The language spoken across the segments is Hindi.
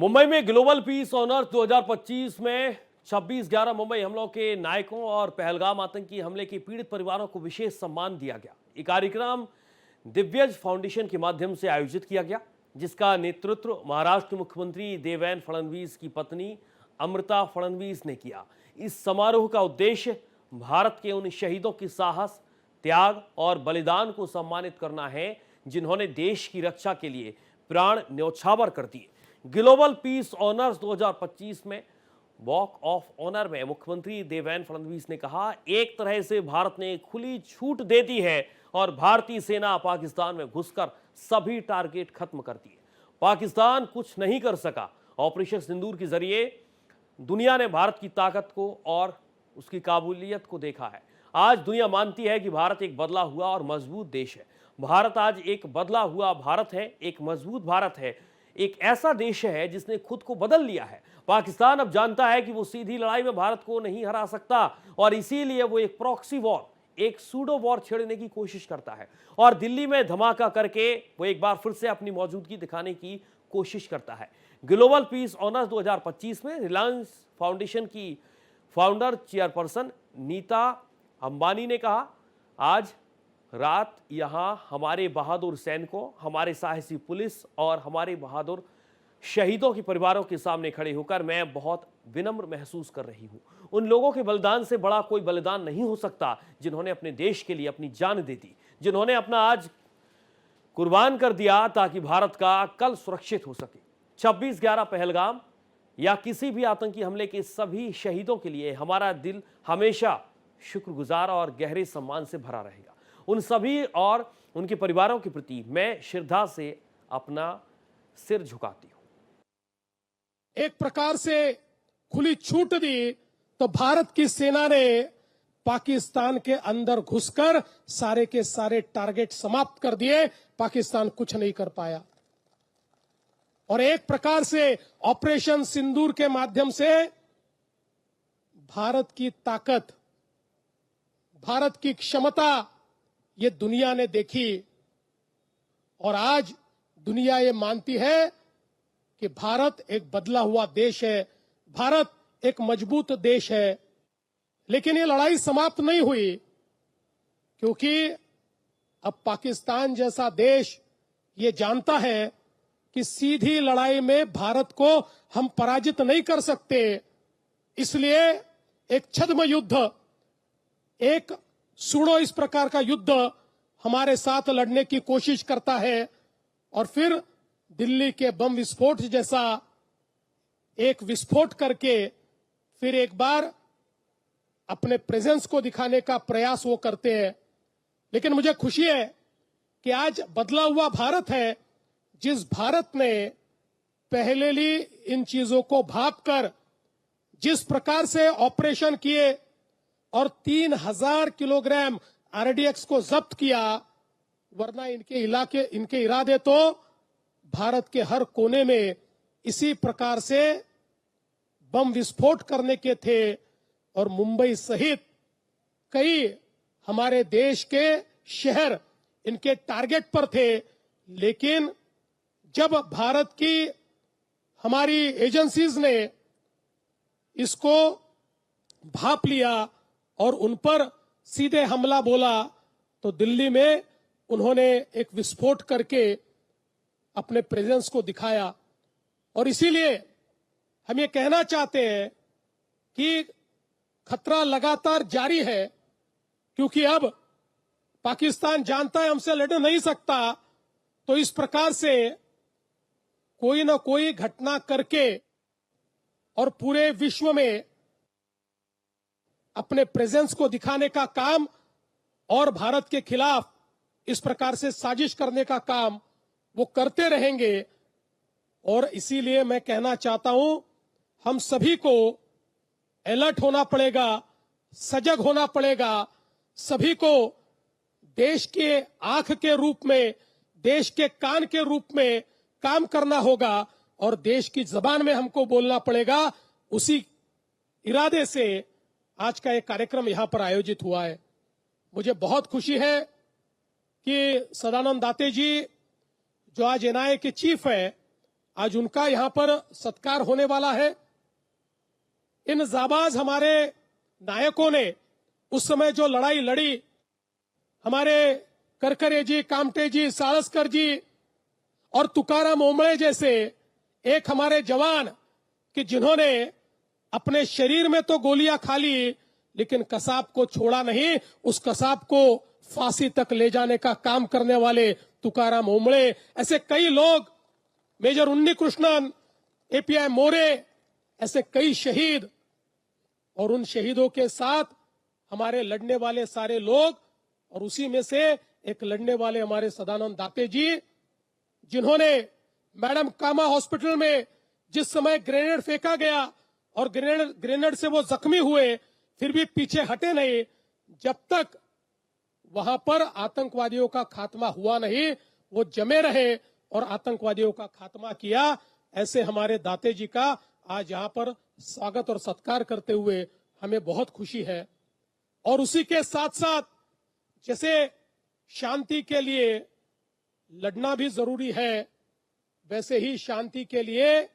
मुंबई में ग्लोबल पीस ऑनर्स 2025 में 26/11 मुंबई हमलों के नायकों और पहलगाम आतंकी हमले के पीड़ित परिवारों को विशेष सम्मान दिया गया। ये कार्यक्रम दिव्यज फाउंडेशन के माध्यम से आयोजित किया गया, जिसका नेतृत्व महाराष्ट्र के मुख्यमंत्री देवेंद्र फडणवीस की पत्नी अमृता फडणवीस ने किया। इस समारोह का उद्देश्य भारत के उन शहीदों के साहस, त्याग और बलिदान को सम्मानित करना है, जिन्होंने देश की रक्षा के लिए प्राण न्यौछावर कर दिए। ग्लोबल पीस ऑनर्स 2025 में वॉक ऑफ ऑनर में मुख्यमंत्री देवेंद्र फडणवीस ने कहा, एक तरह से भारत ने खुली छूट दे दी है और भारतीय सेना पाकिस्तान में घुसकर सभी टारगेट खत्म कर दिए। पाकिस्तान कुछ नहीं कर सका। ऑपरेशन सिंदूर के जरिए दुनिया ने भारत की ताकत को और उसकी काबूलियत को देखा है। आज दुनिया मानती है कि भारत एक बदला हुआ और मजबूत देश है। भारत आज एक बदला हुआ भारत है, एक मजबूत भारत है, एक ऐसा देश है जिसने खुद को बदल लिया है। पाकिस्तान अब जानता है कि वो सीधी लड़ाई में भारत को नहीं हरा सकता और इसीलिए वो एक प्रॉक्सी वॉर, एक सूडो वॉर छेड़ने की कोशिश करता है और दिल्ली में धमाका करके वो एक बार फिर से अपनी मौजूदगी दिखाने की कोशिश करता है। ग्लोबल पीस ऑनर्स 2025 में रिलायंस फाउंडेशन की फाउंडर चेयरपर्सन नीता अंबानी ने कहा, आज रात यहां हमारे बहादुर सैनिकों, हमारे साहसी पुलिस और हमारे बहादुर शहीदों के परिवारों के सामने खड़े होकर मैं बहुत विनम्र महसूस कर रही हूं। उन लोगों के बलिदान से बड़ा कोई बलिदान नहीं हो सकता, जिन्होंने अपने देश के लिए अपनी जान दे दी, जिन्होंने अपना आज कुर्बान कर दिया ताकि भारत का कल सुरक्षित हो सके। 26/11 पहलगाम या किसी भी आतंकी हमले के सभी शहीदों के लिए हमारा दिल हमेशा शुक्रगुजार और गहरे सम्मान से भरा रहेगा। उन सभी और उनके परिवारों के प्रति मैं श्रद्धा से अपना सिर झुकाती हूं। एक प्रकार से खुली छूट दी तो भारत की सेना ने पाकिस्तान के अंदर घुसकर सारे के सारे टारगेट समाप्त कर दिए। पाकिस्तान कुछ नहीं कर पाया और एक प्रकार से ऑपरेशन सिंदूर के माध्यम से भारत की ताकत, भारत की क्षमता ये दुनिया ने देखी और आज दुनिया ये मानती है कि भारत एक बदला हुआ देश है, भारत एक मजबूत देश है। लेकिन ये लड़ाई समाप्त नहीं हुई, क्योंकि अब पाकिस्तान जैसा देश ये जानता है कि सीधी लड़ाई में भारत को हम पराजित नहीं कर सकते। इसलिए एक छद्म युद्ध, एक सूडो इस प्रकार का युद्ध हमारे साथ लड़ने की कोशिश करता है और फिर दिल्ली के बम विस्फोट जैसा एक विस्फोट करके फिर एक बार अपने प्रेजेंस को दिखाने का प्रयास वो करते हैं। लेकिन मुझे खुशी है कि आज बदला हुआ भारत है, जिस भारत ने पहले ही इन चीजों को भांपकर जिस प्रकार से ऑपरेशन किए और 3000 किलोग्राम आरडीएक्स को जब्त किया, वरना इनके इरादे तो भारत के हर कोने में इसी प्रकार से बम विस्फोट करने के थे और मुंबई सहित कई हमारे देश के शहर इनके टारगेट पर थे। लेकिन जब भारत की हमारी एजेंसीज ने इसको भांप लिया और उन पर सीधे हमला बोला, तो दिल्ली में उन्होंने एक विस्फोट करके अपने प्रेजेंस को दिखाया। और इसीलिए हम ये कहना चाहते हैं कि खतरा लगातार जारी है, क्योंकि अब पाकिस्तान जानता है हमसे लड़ नहीं सकता, तो इस प्रकार से कोई ना कोई घटना करके और पूरे विश्व में अपने प्रेजेंस को दिखाने का काम और भारत के खिलाफ इस प्रकार से साजिश करने का काम वो करते रहेंगे। और इसीलिए मैं कहना चाहता हूं, हम सभी को अलर्ट होना पड़ेगा, सजग होना पड़ेगा। सभी को देश के आंख के रूप में, देश के कान के रूप में काम करना होगा और देश की जबान में हमको बोलना पड़ेगा। उसी इरादे से आज का एक कार्यक्रम यहां पर आयोजित हुआ है। मुझे बहुत खुशी है कि सदानंद दाते जी, जो आज एनआईए के चीफ है, आज उनका यहां पर सत्कार होने वाला है। इन जाबाज हमारे नायकों ने उस समय जो लड़ाई लड़ी, हमारे करकरे जी, कामटे जी, साळस्कर जी और तुकाराम ओंबळे जैसे एक हमारे जवान कि जिन्होंने अपने शरीर में तो गोलियां खा ली लेकिन कसाब को छोड़ा नहीं, उस कसाब को फांसी तक ले जाने का काम करने वाले तुकाराम ओंबळे, ऐसे कई लोग, मेजर उन्नी कृष्णन, एपीआई मोरे, ऐसे कई शहीद, और उन शहीदों के साथ हमारे लड़ने वाले सारे लोग, और उसी में से एक लड़ने वाले हमारे सदानंद दाते जी, जिन्होंने मैडम कामा हॉस्पिटल में जिस समय ग्रेनेड फेंका गया और ग्रेनेड से वो जख्मी हुए, फिर भी पीछे हटे नहीं। जब तक वहां पर आतंकवादियों का खात्मा हुआ नहीं, वो जमे रहे और आतंकवादियों का खात्मा किया। ऐसे हमारे दाते जी का आज यहां पर स्वागत और सत्कार करते हुए हमें बहुत खुशी है। और उसी के साथ साथ जैसे शांति के लिए लड़ना भी जरूरी है, वैसे ही शांति के लिए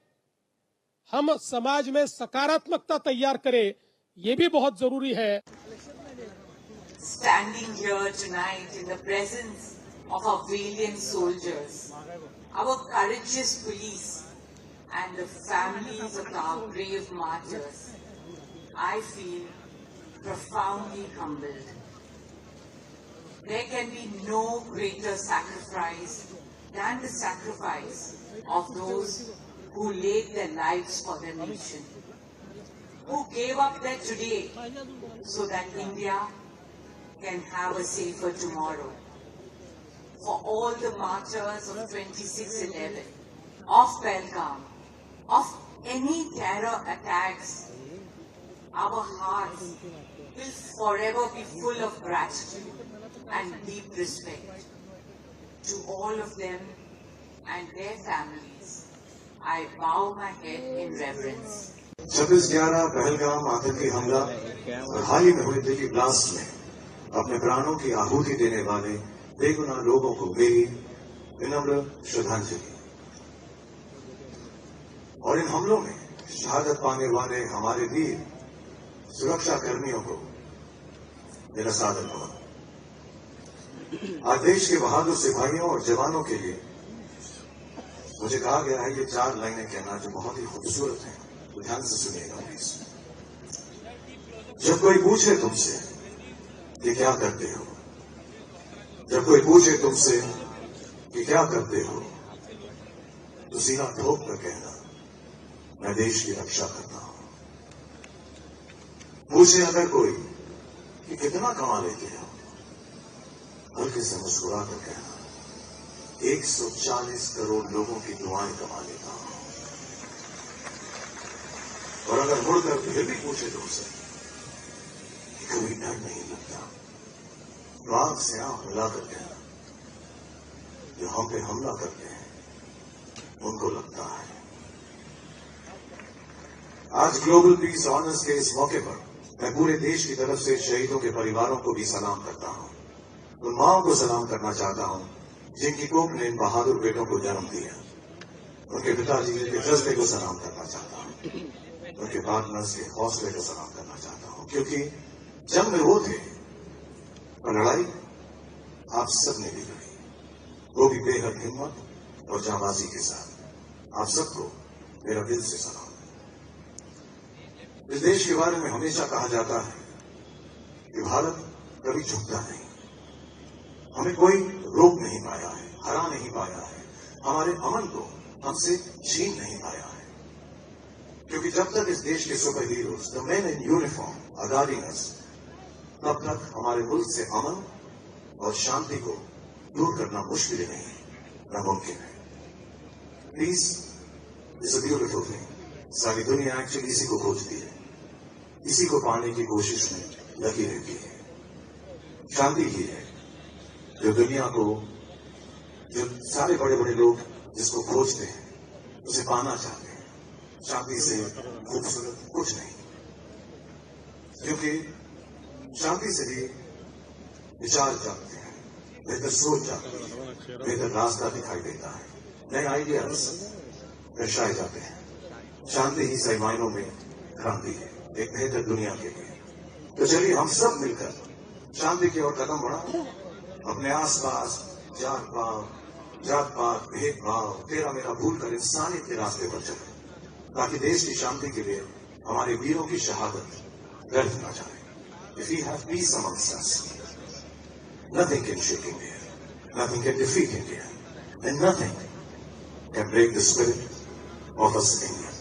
हम समाज में सकारात्मकता तैयार करें, ये भी बहुत जरूरी है। Standing here tonight in the presence of our valiant soldiers, our courageous police and the families of our brave martyrs, I feel profoundly humbled. There can be no greater sacrifice than the sacrifice of those who laid their lives for their nation, who gave up their today so that India can have a safer tomorrow. For all the martyrs of 26/11, of Pahalgam, of any terror attacks, our hearts will forever be full of gratitude and deep respect. To all of them and their families, I bow my head in reverence. 26/11 Pahalgam आतंकी हमला और हाल ही में हुए दिल्ली ब्लास्ट में अपने प्राणों की आहुति देने वाले बेगुनाह लोगों को मेरी विनम्र श्रद्धांजलि। और इन हमलों में शहादत पाने वाले हमारे वीर सुरक्षा कर्मियों को मेरा सादर नमन। आज देश के बहादुर सिपाहियों और जवानों के लिए मुझे कहा गया है ये 4 लाइनें कहना जो बहुत ही खूबसूरत हैं, तो ध्यान से सुनिएगा प्लीज। जब कोई पूछे तुमसे कि क्या करते हो, जब कोई पूछे तुमसे कि क्या करते हो, तो सीना ठोक कर कहना मैं देश की रक्षा करता हूं। पूछे अगर कोई कि कितना कमा लेते हो, हल्के से मुस्कुरा कर कहना 140 करोड़ लोगों की दुआएं कमा लेता हूं। और अगर मुड़कर फिर भी पूछे तुमसे कि कभी डर नहीं लगता, तो आंख से आंख मिलाकर कहना जो हम पे हमला करते हैं उनको लगता है। आज ग्लोबल पीस ऑनर्स के इस मौके पर मैं पूरे देश की तरफ से शहीदों के परिवारों को भी सलाम करता हूं। उन माओं को सलाम करना चाहता हूं जिनकी कोख ने इन बहादुर बेटों को जन्म दिया। उनके पिताजी के जज्बे को सलाम करना चाहता हूं, उनके पार्टनर्स के हौसले को सलाम करना चाहता हूं, क्योंकि जंग में वो थे और लड़ाई आप सबने भी लड़ी, वो भी बेहद हिम्मत और जांबाजी के साथ। आप सबको मेरा दिल से सलाम। इस देश के बारे में हमेशा कहा जाता है कि भारत कभी झुकता नहीं। हमें कोई रोक नहीं पाया है, हरा नहीं पाया है, हमारे अमन को हमसे छीन नहीं पाया है, क्योंकि जब तक इस देश के super heroes the men in uniform are guarding us, तब तक हमारे मुल्क से अमन और शांति को दूर करना मुश्किल नहीं, नामुमकिन है। Peace is a beautiful thing. सारी दुनिया एक्चुअली इसी को खोजती है, इसी को पाने की कोशिश में लगी रहती है। शांति ही है जो दुनिया को, जो सारे बड़े बड़े लोग जिसको खोजते हैं, उसे पाना चाहते हैं। शांति से खूबसूरत कुछ नहीं, क्योंकि शांति से भी विचार जागते हैं, बेहतर सोच जागती है, बेहतर रास्ता दिखाई देता है, नए आइडियाज दर्शाए जाते हैं। शांति ही सही मायनों में क्रांति है, एक बेहतर दुनिया के लिए। तो चलिए हम सब मिलकर शांति की ओर कदम बढ़ाएं, अपने आसपास जात पात भेदभाव तेरा मेरा भूल कर इंसानियत के रास्ते पर चले, ताकि देश की शांति के लिए हमारे वीरों की शहादत व्यर्थ न जाए। If we have peace amongst us, nothing can shake India, nothing can defeat India, and nothing can break the spirit of us Indians.